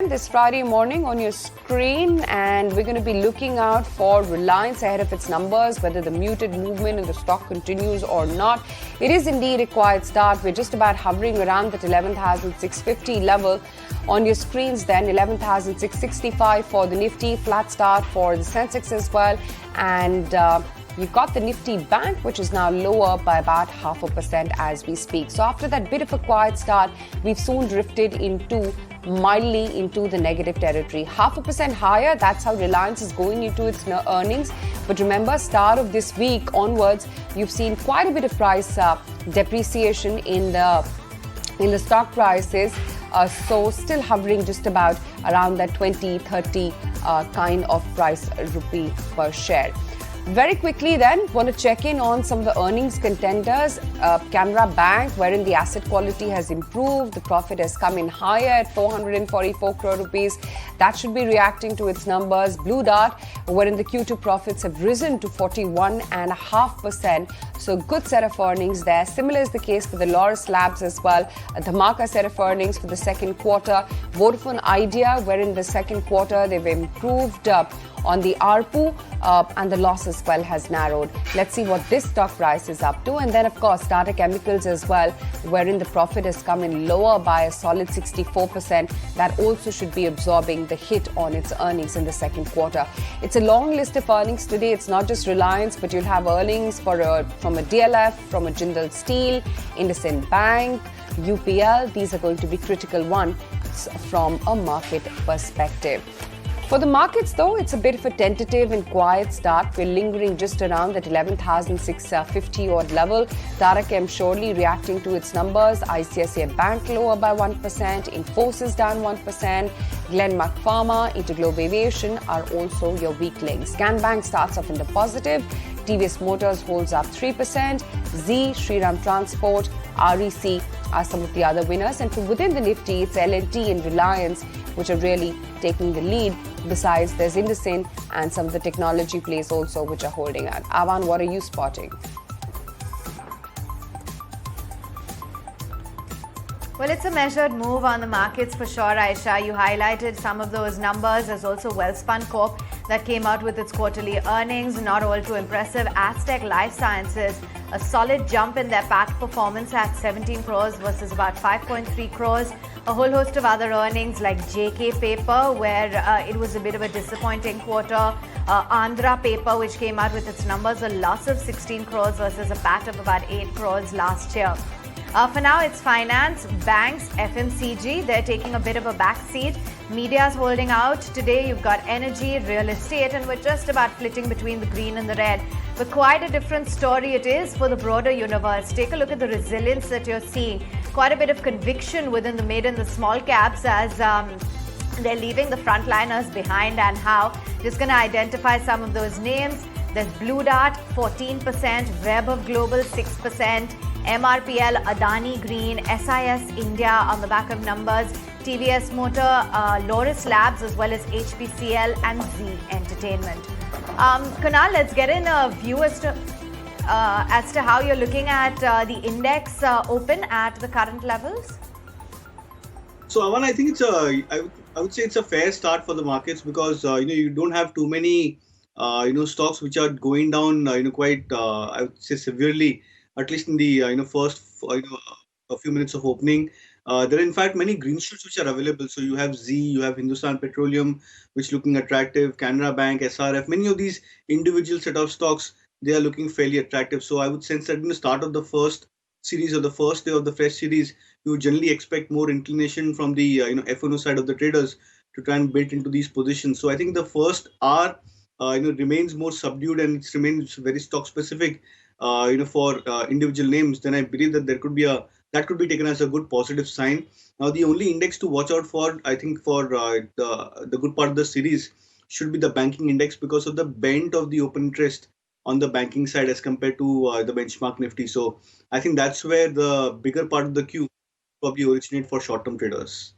This Friday morning on your screen, and we're going to be looking out for Reliance ahead of its numbers, whether the muted movement in the stock continues or not. It is indeed a quiet start. We're just about hovering around that 11,650 level on your screens. Then 11,665 for the Nifty, flat start for the Sensex as well, and you've got the Nifty Bank, which is now lower by about 0.5% as we speak. So after that bit of a quiet start, we've soon drifted mildly into the negative territory. 0.5% higher, that's how Reliance is going into its earnings. But remember, start of this week onwards, you've seen quite a bit of price depreciation in the stock prices. So still hovering just about around that 20-30 kind of price rupee per share. Very quickly then, want to check in on some of the earnings contenders. Canara Bank, wherein the asset quality has improved, the profit has come in higher at 444 crore rupees. That should be reacting to its numbers. Blue Dart, wherein the Q2 profits have risen to 41.5%. So good set of earnings there. Similar is the case for the Laurus Labs as well. A Dhamaka set of earnings for the second quarter. Vodafone Idea, wherein the second quarter they've improved on the ARPU and the loss as well has narrowed. Let's see what this stock price is up to. And then, of course, Tata Chemicals as well, wherein the profit has come in lower by a solid 64%. That also should be absorbing the hit on its earnings in the second quarter. It's a long list of earnings today. It's not just Reliance, but you'll have earnings from a DLF, from a Jindal Steel, IndusInd Bank, UPL. These are going to be critical ones from a market perspective. For the markets, though, it's a bit of a tentative and quiet start. We're lingering just around that 11,650 odd level. Tata Chem surely reacting to its numbers. ICICI Bank lower by 1%. Infosys down 1%. Glenmark Pharma, Interglobe Aviation are also your weak links. Scanbank starts off in the positive. TVS Motors holds up 3%. Z, Shriram Transport, REC are some of the other winners. And from within the Nifty, it's L&T and Reliance which are really taking the lead. Besides, there's IndusInd and some of the technology plays also which are holding out. Avan, what are you spotting? Well, it's a measured move on the markets for sure, Aisha. You highlighted some of those numbers. There's also Welspun Corp that came out with its quarterly earnings, not all too impressive. Aztec Life Sciences, a solid jump in their PAT performance at 17 crores versus about 5.3 crores. A whole host of other earnings like JK Paper, where it was a bit of a disappointing quarter. Andhra Paper, which came out with its numbers, a loss of 16 crores versus a PAT of about 8 crores last year. For now, it's finance, banks, FMCG. They're taking a bit of a backseat. Media's holding out. Today, you've got energy, real estate, and we're just about flitting between the green and the red. But quite a different story it is for the broader universe. Take a look at the resilience that you're seeing. Quite a bit of conviction within the mid and the small caps as they're leaving the frontliners behind, and how. Just going to identify some of those names. There's Blue Dart, 14%, Web of Global, 6%, MRPL, Adani Green, SIS India on the back of numbers, TVS Motor, Laurus Labs, as well as HPCL and Z Entertainment. Kunal, let's get in a view as to how you're looking at the index open at the current levels. So, Avan, I think I would say it's a fair start for the markets because you don't have too many stocks which are going down quite I would say severely, at least in the first a few minutes of opening. There are in fact many green shoots which are available. So you have Z, you have Hindustan Petroleum, which looking attractive, Canara Bank, SRF. Many of these individual set of stocks, they are looking fairly attractive. So I would sense that in the start of the first series or the first day of the fresh series, you would generally expect more inclination from the F&O side of the traders to try and build into these positions. So I think the first hour remains more subdued and it remains very stock specific for individual names. Then I believe that that could be taken as a good positive sign. Now the only index to watch out for, I think, for the good part of the series should be the banking index because of the bent of the open interest on the banking side as compared to the benchmark Nifty. So I think that's where the bigger part of the queue probably originate for short-term traders.